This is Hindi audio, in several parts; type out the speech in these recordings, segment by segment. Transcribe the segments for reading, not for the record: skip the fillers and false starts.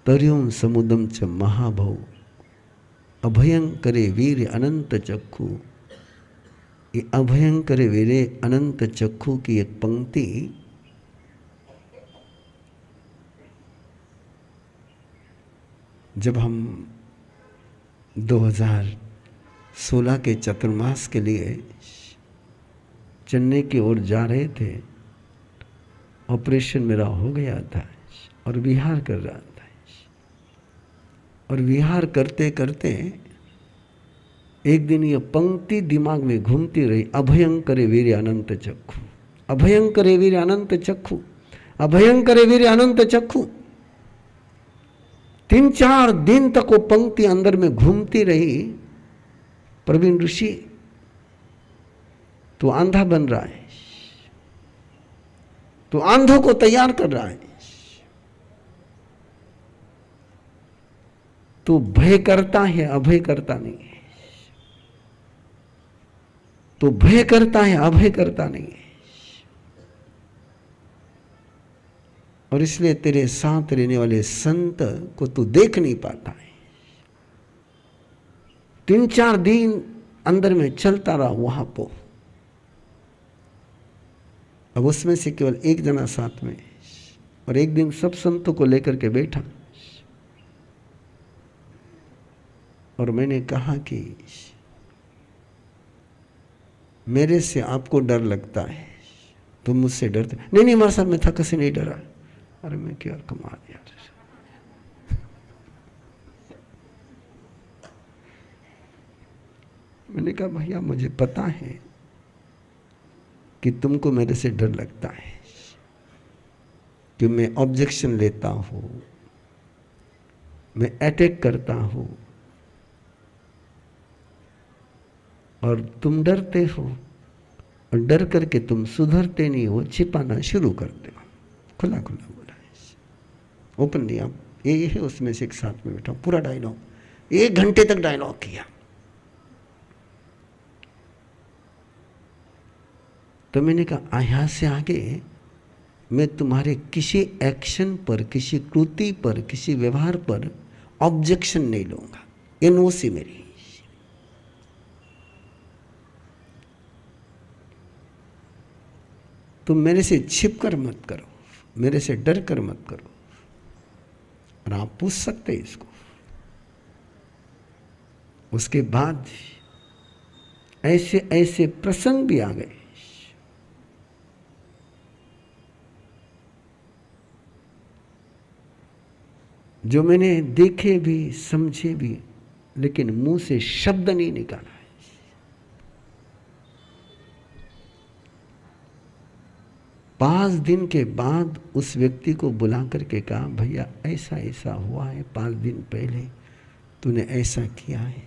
तर्युं समुदम च महाभव अभयंकरे वीर अनंत चक्षु। ये अभयंकरे वीरे अनंत चक्षु की एक पंक्ति जब हम 2016 के चतुर्मास के लिए चेन्नई की ओर जा रहे थे, ऑपरेशन मेरा हो गया था और विहार कर रहा था, और विहार करते करते एक दिन ये पंक्ति दिमाग में घूमती रही, अभयंकरे वीर अनंत चक्षु, अभयंकरे वीर अनंत चक्षु, अभयंकरे वीर अनंत चक्षु। 3-4 दिन तक वो पंक्ति अंदर में घूमती रही। प्रवीण ऋषि तो अंधा बन रहा है, तो अंधों को तैयार कर रहा है, तो भय करता है, अभय करता नहीं है, तो भय करता है, अभय करता नहीं है। और इसलिए तेरे साथ रहने वाले संत को तू देख नहीं पाता है। 3-4 दिन अंदर में चलता रहा वहां पर। अब उसमें से केवल एक जना साथ में, और एक दिन सब संतों को लेकर के बैठा और मैंने कहा कि मेरे से आपको डर लगता है, तुम मुझसे डरते? नहीं नहीं, हमारे साथ में था, किसी नहीं डरा। अरे मैं क्या कमाल यार। मैंने कहा भैया मुझे पता है कि तुमको मेरे से डर लगता है, कि मैं ऑब्जेक्शन लेता हूं, मैं अटैक करता हूं, और तुम डरते हो, और डर करके तुम सुधरते नहीं हो, छिपाना शुरू करते हो। खुला खुला बोला है, ओपनली। आप ये है उसमें से एक साथ में बैठा, पूरा डायलॉग 1 घंटे तक डायलॉग किया। तो मैंने कहा यहाँ से आगे मैं तुम्हारे किसी एक्शन पर, किसी कृति पर, किसी व्यवहार पर ऑब्जेक्शन नहीं लूंगा, एनओसी मेरी। तुम मेरे से छिप कर मत करो, मेरे से डर कर मत करो। और आप पूछ सकते हैं इसको। उसके बाद ऐसे ऐसे प्रसंग भी आ गए जो मैंने देखे भी, समझे भी, लेकिन मुंह से शब्द नहीं निकाला है। 5 दिन के बाद उस व्यक्ति को बुला करके कहा, भैया ऐसा ऐसा हुआ है, 5 दिन पहले तूने ऐसा किया है,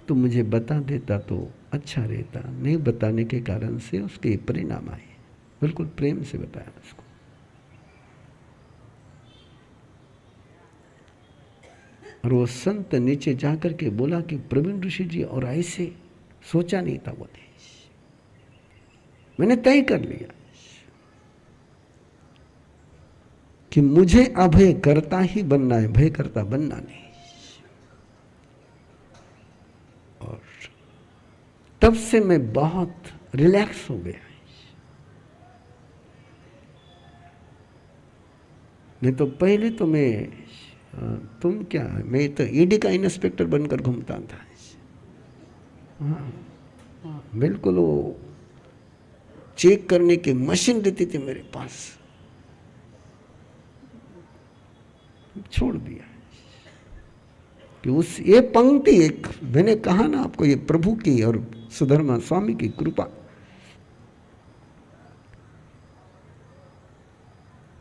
तो मुझे बता देता तो अच्छा रहता। नहीं बताने के कारण से उसके परिणाम आए। बिल्कुल प्रेम से बताया उसको। और वो संत नीचे जाकर के बोला कि प्रवीण ऋषि जी, और ऐसे सोचा नहीं था, बोले मैंने तय कर लिया कि मुझे अभय करता ही बनना है, भय करता बनना नहीं। और तब से मैं बहुत रिलैक्स हो गया। नहीं तो पहले तो तुम क्या, मैं तो ईडी का इंस्पेक्टर बनकर घूमता था। हाँ, बिल्कुल वो चेक करने की मशीन रहती थी मेरे पास, छोड़ दिया कि उस ये पंक्ति एक, मैंने कहा ना आपको, ये प्रभु की और सुधर्मा स्वामी की कृपा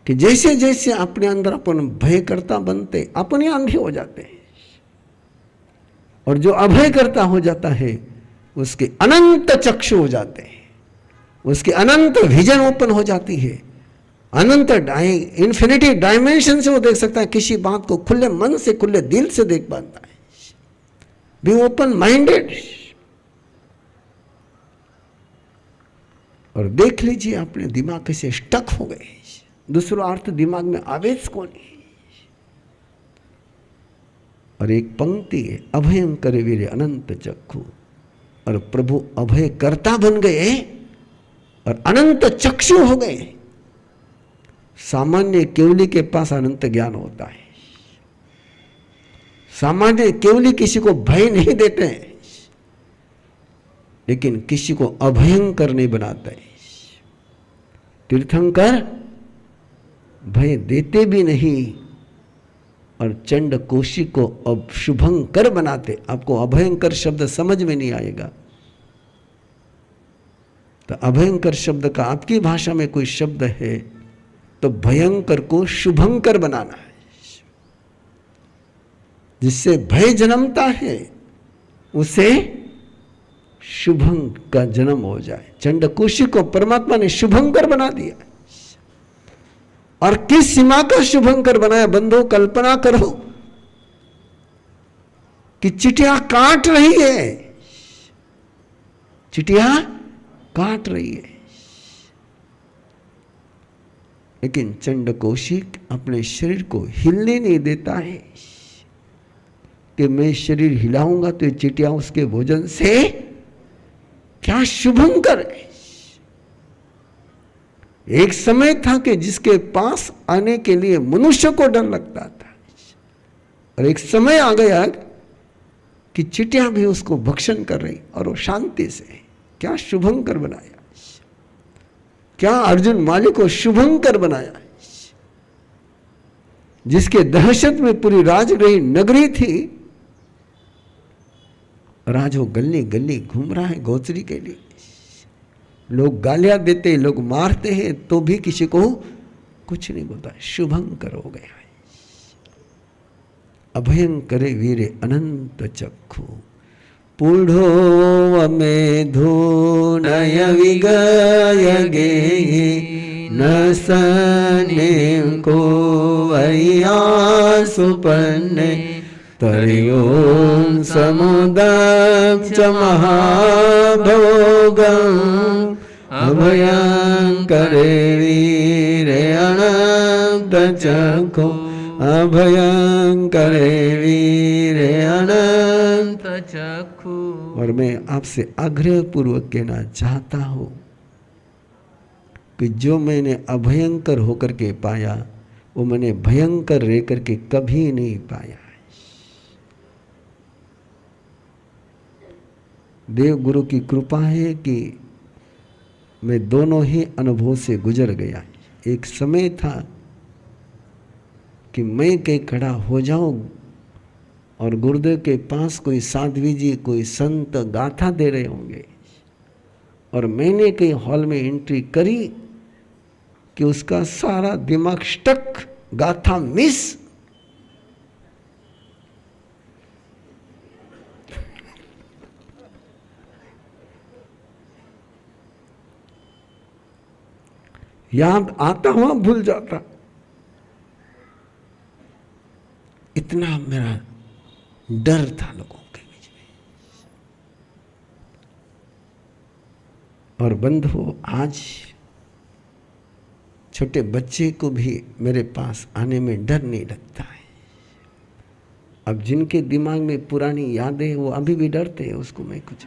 कि जैसे जैसे अपने अंदर अपन भय करता बनते, अपने अंधे हो जाते हैं। और जो अभय करता हो जाता है उसके अनंत चक्षु हो जाते हैं, उसकी अनंत विजन ओपन हो जाती है, अनंत इन्फिनिटी डायमेंशन से वो देख सकता है। किसी बात को खुले मन से, खुले दिल से देख पाता है। Be open minded. और देख लीजिए अपने दिमाग कैसे स्टक हो गए, दूसरा अर्थ दिमाग में आवेश को नहीं। और एक पंक्ति है, अभयं करे वीरे अनंत चक्षु, और प्रभु अभय कर्ता बन गए और अनंत चक्षु हो गए। सामान्य केवली के पास अनंत ज्ञान होता है। सामान्य केवली किसी को भय नहीं देते हैं, लेकिन किसी को अभयंकर नहीं बनाता है। तीर्थंकर भय देते भी नहीं और चंड कोशी को अब शुभंकर बनाते। आपको अभयंकर शब्द समझ में नहीं आएगा, तो अभयंकर शब्द का आपकी भाषा में कोई शब्द है तो भयंकर को शुभंकर बनाना है, जिससे भय जन्मता है उसे शुभं का जन्म हो जाए। चंडकोशी को परमात्मा ने शुभंकर बना दिया। और किस सीमा का शुभंकर बनाया? बंधु कल्पना करो कि चिटिया काट रही है, चिटिया काट रही है, लेकिन चंडकोशी अपने शरीर को हिलने नहीं देता है कि मैं शरीर हिलाऊंगा तो ये चिटिया उसके भोजन से क्या शुभंकर है। एक समय था कि जिसके पास आने के लिए मनुष्य को डर लगता था, और एक समय आ गया कि चिटिया भी उसको भक्षण कर रही और वो शांति से। क्या शुभंकर बनाया, क्या अर्जुन माली को शुभंकर बनाया, जिसके दहशत में पूरी राजगृही नगरी थी, और आज वो गली गली घूम रहा है गोचरी के लिए। लोग गालियां देते, लोग मारते हैं, तो भी किसी को कुछ नहीं बोलता। शुभंकर हो गया है। अभयंकरे वीरे अनंत चक्षु, पूढ़ो मेधो नय विगयगे, न सने को अय्या सुपन्ने, तरियों समुदक्ष महाभोगं, अभयंकरे वीरे अनंत चक्षु, अभयंकरे वीरे अनंत चक्षु। और मैं आपसे आग्रह पूर्वक कहना चाहता हूं कि जो मैंने अभयंकर होकर के पाया वो मैंने भयंकर रह करके कभी नहीं पाया। देव गुरु की कृपा है कि मैं दोनों ही अनुभव से गुजर गया। एक समय था कि मैं कहीं खड़ा हो जाऊं और गुरुदेव के पास कोई साध्वी जी, कोई संत गाथा दे रहे होंगे, और मैंने कहीं हॉल में एंट्री करी कि उसका सारा दिमाग स्टक, गाथा मिस। याद आता हुआ भूल जाता। इतना मेरा डर था लोगों के बीच में। और बंधु, आज छोटे बच्चे को भी मेरे पास आने में डर नहीं लगता है। अब जिनके दिमाग में पुरानी यादें वो अभी भी डरते हैं, उसको मैं कुछ।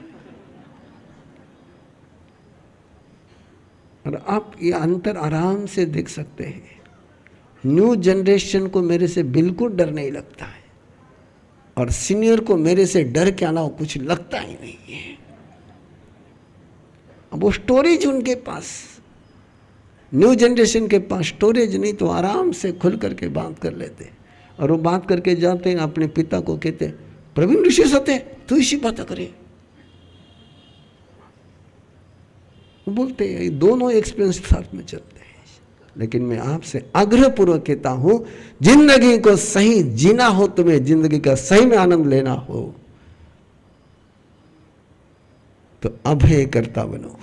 और आप ये अंतर आराम से देख सकते हैं। न्यू जनरेशन को मेरे से बिल्कुल डर नहीं लगता है, और सीनियर को मेरे से डर के अलावा कुछ लगता ही नहीं है। अब वो स्टोरेज उनके पास, न्यू जनरेशन के पास स्टोरेज नहीं, तो आराम से खुल करके बात कर लेते। और वो बात करके जाते हैं, अपने पिता को कहते, प्रवीण ऋषि सत्य तू इसी बात करे। वो बोलते हैं, दोनों एक्सपीरियंस साथ में चलते हैं। लेकिन मैं आपसे आग्रहपूर्वक कहता हूं, जिंदगी को सही जीना हो, तुम्हें जिंदगी का सही में आनंद लेना हो, तो अभय करता बनो।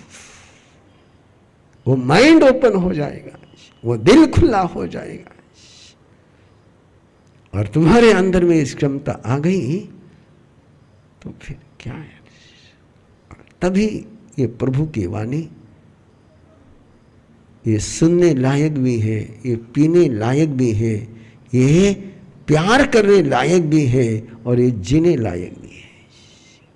वो माइंड ओपन हो जाएगा, वो दिल खुला हो जाएगा, और तुम्हारे अंदर में इस क्षमता आ गई तो फिर क्या है। तभी ये प्रभु की वाणी, ये सुनने लायक भी है, ये पीने लायक भी है, ये प्यार करने लायक भी है और ये जीने लायक भी है।